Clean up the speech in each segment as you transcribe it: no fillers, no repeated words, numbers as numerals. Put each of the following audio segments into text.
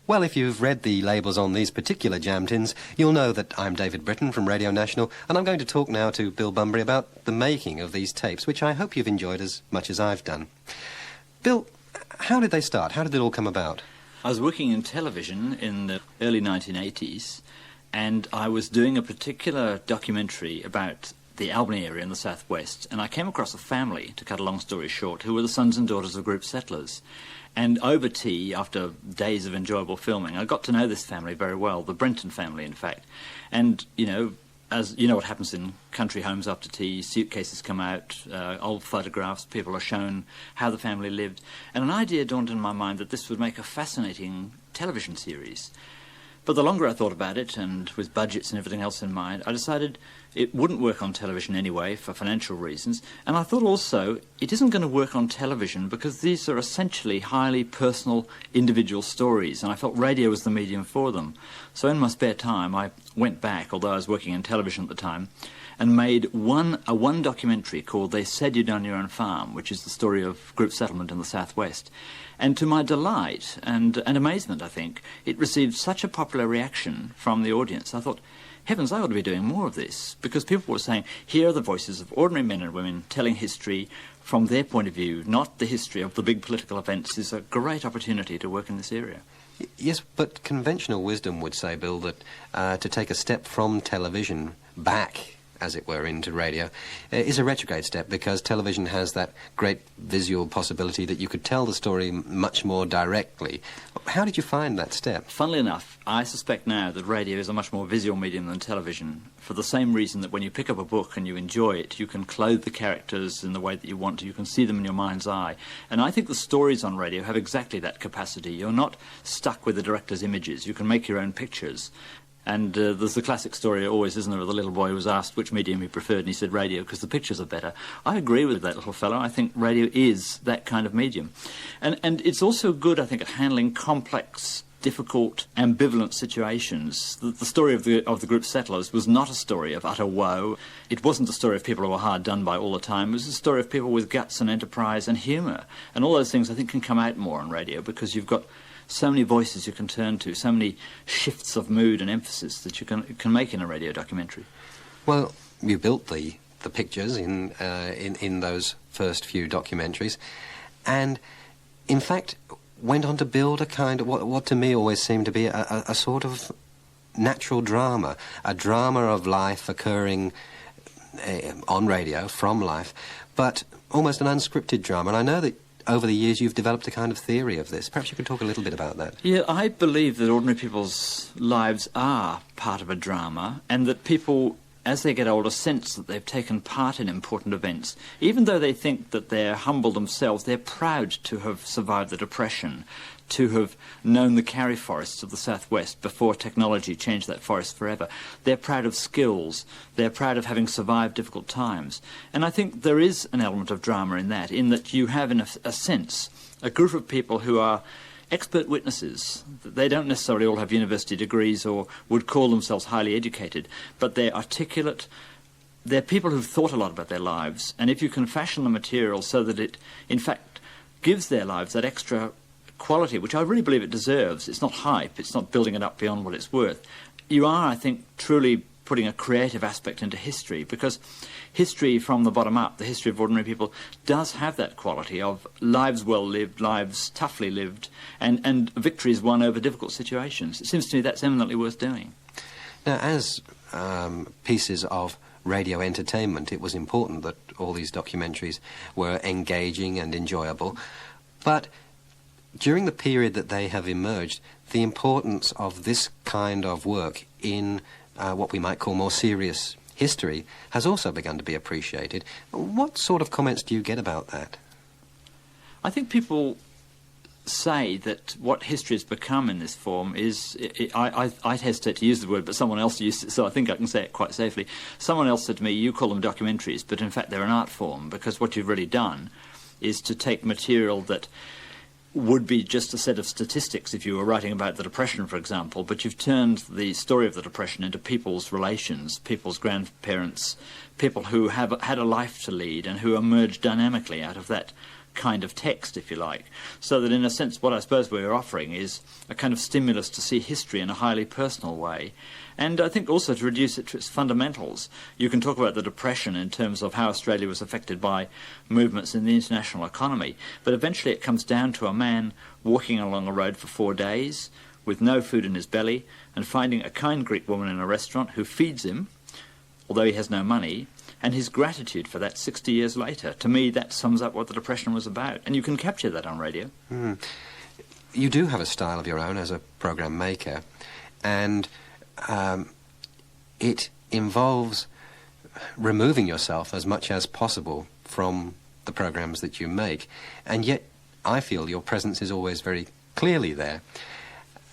Well, if you've read the labels on these particular jam tins, you'll know that I'm David Britton from Radio National, and I'm going to talk now to Bill Bunbury about the making of these tapes, which I hope you've enjoyed as much as I've done. Bill, how did they start? How did it all come about? I was working in television in the early 1980s, and I was doing a particular documentary about the Albany area in the southwest, and I came across a family, to cut a long story short, who were the sons and daughters of group settlers. And over tea, after days of enjoyable filming, I got to know this family very well, the Brenton family, in fact. And, as you know what happens in country homes after tea, suitcases come out, old photographs, people are shown how the family lived. And an idea dawned in my mind that this would make a fascinating television series. But the longer I thought about it, and with budgets and everything else in mind, I decided it wouldn't work on television anyway for financial reasons. And I thought also it isn't going to work on television because these are essentially highly personal, individual stories, and I felt radio was the medium for them. So in my spare time, I went back, although I was working in television at the time, and made one documentary called They Said You'd Done Your Own Farm, which is the story of group settlement in the southwest. And to my delight and amazement, I think, it received such a popular reaction from the audience. I thought, heavens, I ought to be doing more of this, because people were saying, here are the voices of ordinary men and women telling history from their point of view, not the history of the big political events. There's a great opportunity to work in this area. Yes, but conventional wisdom would say, Bill, that to take a step from television back, as it were, into radio, is a retrograde step, because television has that great visual possibility that you could tell the story much more directly. How did you find that step? Funnily enough, I suspect now that radio is a much more visual medium than television, for the same reason that when you pick up a book and you enjoy it, you can clothe the characters in the way that you want to. You can see them in your mind's eye. And I think the stories on radio have exactly that capacity. You're not stuck with the director's images. You can make your own pictures. And there's the classic story always, isn't there, of the little boy who was asked which medium he preferred, and he said radio, because the pictures are better. I agree with that little fellow. I think radio is that kind of medium. And it's also good, I think, at handling complex, difficult, ambivalent situations. The story of the group settlers was not a story of utter woe. It wasn't a story of people who were hard done by all the time. It was a story of people with guts and enterprise and humour. And all those things, I think, can come out more on radio, because you've got so many voices you can turn to, so many shifts of mood and emphasis that you can make in a radio documentary. Well, you built the pictures in those first few documentaries, and in fact went on to build a kind of what to me always seemed to be a sort of natural drama, a drama of life occurring on radio, from life, but almost an unscripted drama. And I know that over the years you've developed a kind of theory of this. Perhaps you could talk a little bit about that. Yeah, I believe that ordinary people's lives are part of a drama, and that people, as they get older, sense that they've taken part in important events. Even though they think that they're humble themselves, they're proud to have survived the Depression, to have known the Karri forests of the southwest before technology changed that forest forever. They're proud of skills. They're proud of having survived difficult times. And I think there is an element of drama in that you have, in a sense, a group of people who are expert witnesses. They don't necessarily all have university degrees or would call themselves highly educated, but they're articulate. They're people who've thought a lot about their lives, and if you can fashion the material so that it, in fact, gives their lives that extra quality, which I really believe it deserves. It's not hype, it's not building it up beyond what it's worth. You are, I think, truly putting a creative aspect into history, because history from the bottom up, the history of ordinary people, does have that quality of lives well lived, lives toughly lived, and victories won over difficult situations. It seems to me that's eminently worth doing. Now, as pieces of radio entertainment, it was important that all these documentaries were engaging and enjoyable, but during the period that they have emerged, the importance of this kind of work in what we might call more serious history has also begun to be appreciated. What sort of comments do you get about that? I think people say that what history has become in this form is, I'd hesitate to use the word, but someone else used it, so I think I can say it quite safely. Someone else said to me, you call them documentaries, but in fact they're an art form, because what you've really done is to take material that would be just a set of statistics if you were writing about the Depression, for example, but you've turned the story of the Depression into people's relations, people's grandparents, people who have had a life to lead and who emerge dynamically out of that kind of text, if you like. So that in a sense what I suppose we're offering is a kind of stimulus to see history in a highly personal way. And I think also to reduce it to its fundamentals. You can talk about the Depression in terms of how Australia was affected by movements in the international economy, but eventually it comes down to a man walking along a road for 4 days with no food in his belly and finding a kind Greek woman in a restaurant who feeds him, although he has no money, and his gratitude for that 60 years later. To me, that sums up what the Depression was about, and you can capture that on radio. You do have a style of your own as a program maker, and it involves removing yourself as much as possible from the programs that you make, and yet I feel your presence is always very clearly there.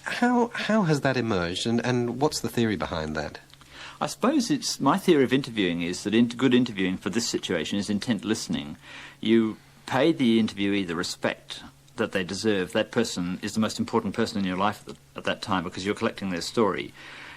How has that emerged, and what's the theory behind that? I suppose it's my theory of interviewing is that good interviewing for this situation is intent listening. You pay the interviewee the respect that they deserve. That person is the most important person in your life at that time because you're collecting their story.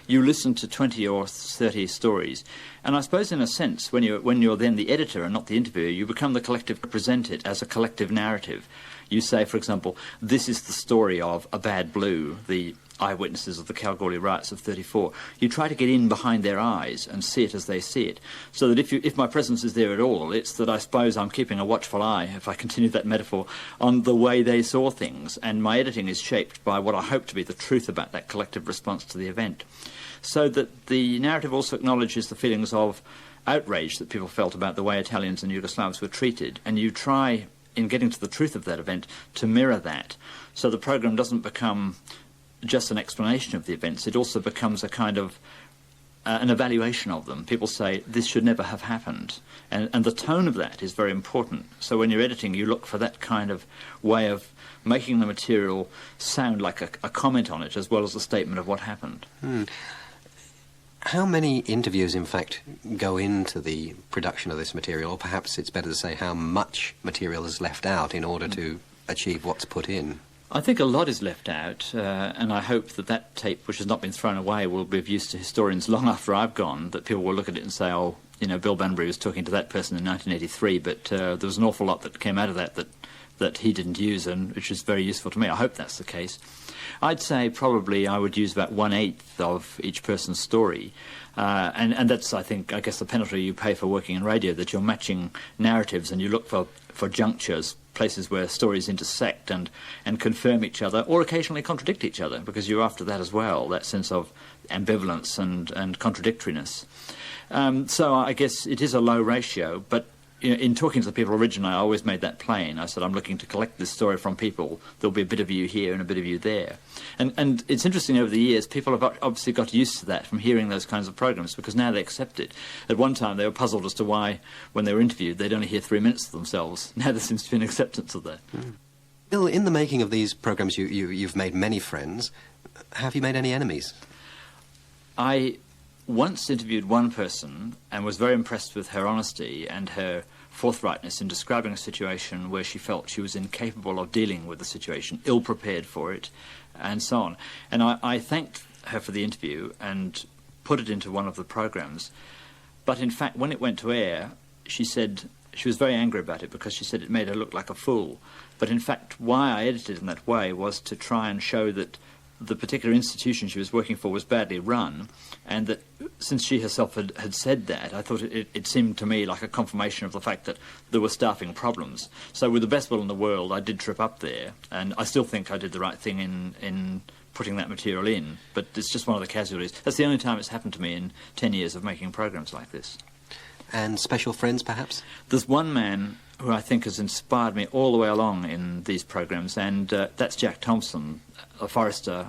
You listen to 20 or 30 stories, and I suppose in a sense when you're then the editor and not the interviewer, you become the collective, represent it as a collective narrative. You say, for example, this is the story of a Bad Blue, the eyewitnesses of the Kalgoorlie riots of 34. You try to get in behind their eyes and see it as they see it, so that if my presence is there at all, it's that I suppose I'm keeping a watchful eye, if I continue that metaphor, on the way they saw things, and my editing is shaped by what I hope to be the truth about that collective response to the event. So that the narrative also acknowledges the feelings of outrage that people felt about the way Italians and Yugoslavs were treated, and you try, in getting to the truth of that event, to mirror that. So the programme doesn't become just an explanation of the events, it also becomes a kind of an evaluation of them. People say, this should never have happened. And the tone of that is very important. So when you're editing, you look for that kind of way of making the material sound like a comment on it, as well as a statement of what happened. How many interviews, in fact, go into the production of this material? Or perhaps it's better to say how much material is left out in order to achieve what's put in? I think a lot is left out, and I hope that tape, which has not been thrown away, will be of use to historians long after I've gone, that people will look at it and say, oh, you know, Bill Bunbury was talking to that person in 1983, but there was an awful lot that came out of that he didn't use, and which is very useful to me. I hope that's the case. I'd say probably I would use about 1/8 of each person's story, and that's, I guess, the penalty you pay for working in radio, that you're matching narratives and you look for junctures, places where stories intersect and confirm each other, or occasionally contradict each other, because you're after that as well, that sense of ambivalence and contradictoriness. So I guess it is a low ratio, but in talking to the people originally, I always made that plain. I said, I'm looking to collect this story from people. There'll be a bit of you here and a bit of you there. And it's interesting, over the years, people have obviously got used to that from hearing those kinds of programs, because now they accept it. At one time, they were puzzled as to why, when they were interviewed, they'd only hear 3 minutes of themselves. Now there seems to be an acceptance of that. Bill, in the making of these programs, you've made many friends. Have you made any enemies? I once interviewed one person and was very impressed with her honesty and her forthrightness in describing a situation where she felt she was incapable of dealing with the situation, ill-prepared for it, and so on. And I thanked her for the interview and put it into one of the programs. But in fact, when it went to air, she said she was very angry about it because she said it made her look like a fool. But in fact, why I edited in that way was to try and show that the particular institution she was working for was badly run, and that since she herself had said that, I thought it seemed to me like a confirmation of the fact that there were staffing problems. So with the best will in the world, I did trip up there, and I still think I did the right thing in putting that material in, but it's just one of the casualties. That's the only time it's happened to me in 10 years of making programs like this. And special friends, perhaps? There's one man who I think has inspired me all the way along in these programs, and that's Jack Thompson, a forester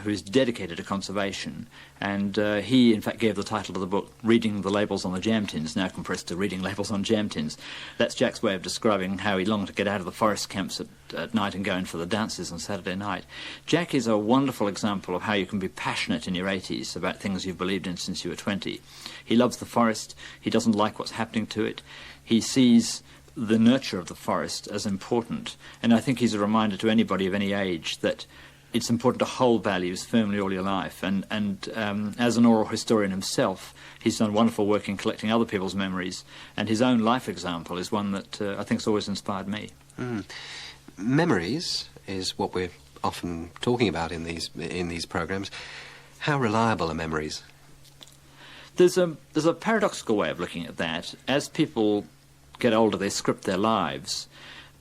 who's dedicated to conservation, and he in fact gave the title of the book Reading the Labels on the Jam Tins, now compressed to Reading Labels on Jam Tins. That's Jack's way of describing how he longed to get out of the forest camps at night and go in for the dances on Saturday night. Jack is a wonderful example of how you can be passionate in your 80s about things you've believed in since you were 20. He loves the forest, he doesn't like what's happening to it, he sees the nurture of the forest as important, and I think he's a reminder to anybody of any age that it's important to hold values firmly all your life. And as an oral historian himself, he's done wonderful work in collecting other people's memories, and his own life example is one that I think has always inspired me. Memories is what we're often talking about in these programs. How reliable are memories? There's a paradoxical way of looking at that. As people get older, they script their lives.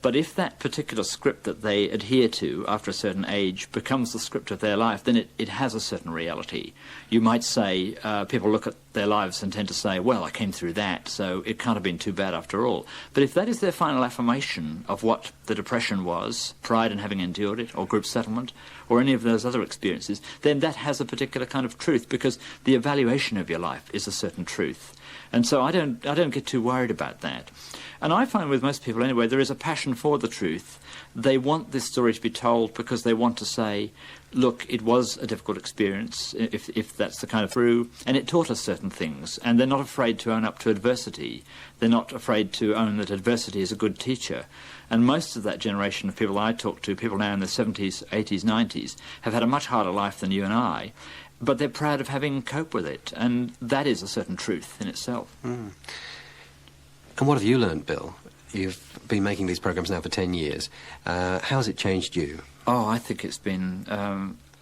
But if that particular script that they adhere to after a certain age becomes the script of their life, then it has a certain reality. You might say, people look at their lives and tend to say, well, I came through that, so it can't have been too bad after all. But if that is their final affirmation of what the Depression was, pride in having endured it, or group settlement, or any of those other experiences, then that has a particular kind of truth, because the evaluation of your life is a certain truth. And so I don't get too worried about that. And I find with most people anyway, there is a passion for the truth. They want this story to be told because they want to say, look, it was a difficult experience, if that's the kind of true, and it taught us certain things. And they're not afraid to own up to adversity. They're not afraid to own that adversity is a good teacher. And most of that generation of people I talk to, people now in their 70s, 80s, 90s, have had a much harder life than you and I, but they're proud of having coped with it. And that is a certain truth in itself. And what have you learned, Bill? You've been making these programs now for 10 years. How has it changed you? Oh, I think it's been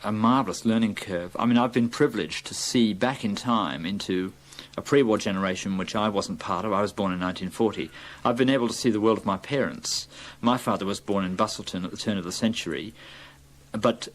a marvellous learning curve. I mean, I've been privileged to see back in time into a pre-war generation which I wasn't part of. I was born in 1940. I've been able to see the world of my parents. My father was born in Bustleton at the turn of the century, but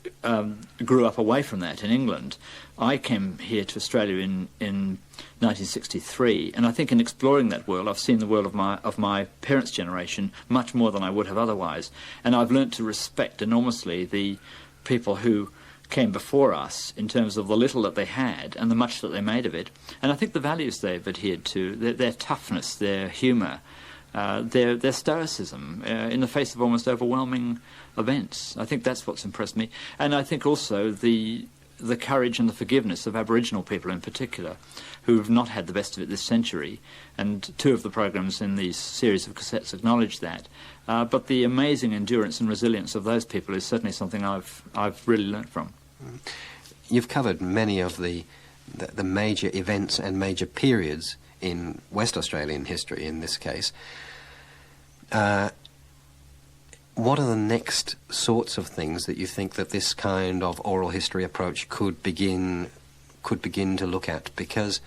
grew up away from that in England. I came here to Australia in 1963, and I think in exploring that world, I've seen the world of my parents' generation much more than I would have otherwise. And I've learnt to respect enormously the people who came before us in terms of the little that they had and the much that they made of it. And I think the values they've adhered to, their toughness, their humour, their stoicism in the face of almost overwhelming events. I think that's what's impressed me. And I think also the courage and the forgiveness of Aboriginal people in particular, who've not had the best of it this century. And two of the programs in these series of cassettes acknowledge that. But the amazing endurance and resilience of those people is certainly something I've really learnt from. You've covered many of the major events and major periods in West Australian history, in this case. What are the next sorts of things that you think that this kind of oral history approach could begin to look at? Because,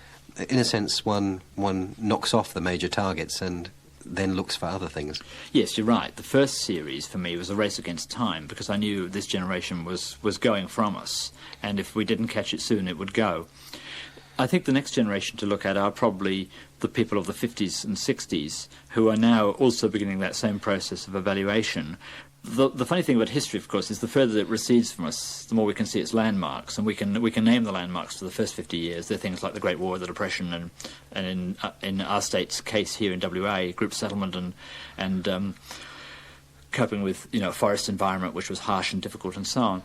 in a sense, one knocks off the major targets and then looks for other things. Yes, you're right. The first series for me was a race against time, because I knew this generation was going from us, and if we didn't catch it soon, it would go. I think the next generation to look at are probably the people of the 50s and 60s, who are now also beginning that same process of evaluation. The funny thing about history, of course, is the further it recedes from us, the more we can see its landmarks, and we can name the landmarks for the first 50 years. They're things like the Great War, the Depression, and in our state's case here in WA, group settlement and coping with a forest environment which was harsh and difficult and so on.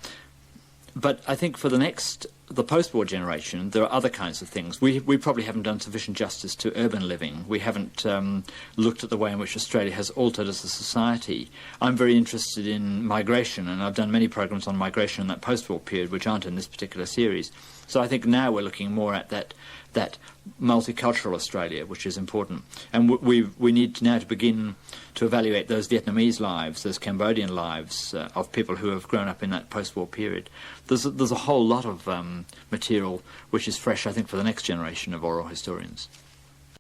But I think for the post-war generation, there are other kinds of things. We probably haven't done sufficient justice to urban living. We haven't looked at the way in which Australia has altered as a society. I'm very interested in migration, and I've done many programs on migration in that post-war period, which aren't in this particular series. So I think now we're looking more at that multicultural Australia, which is important. And we need now to begin to evaluate those Vietnamese lives, those Cambodian lives of people who have grown up in that post-war period. There's a whole lot of material which is fresh, I think, for the next generation of oral historians.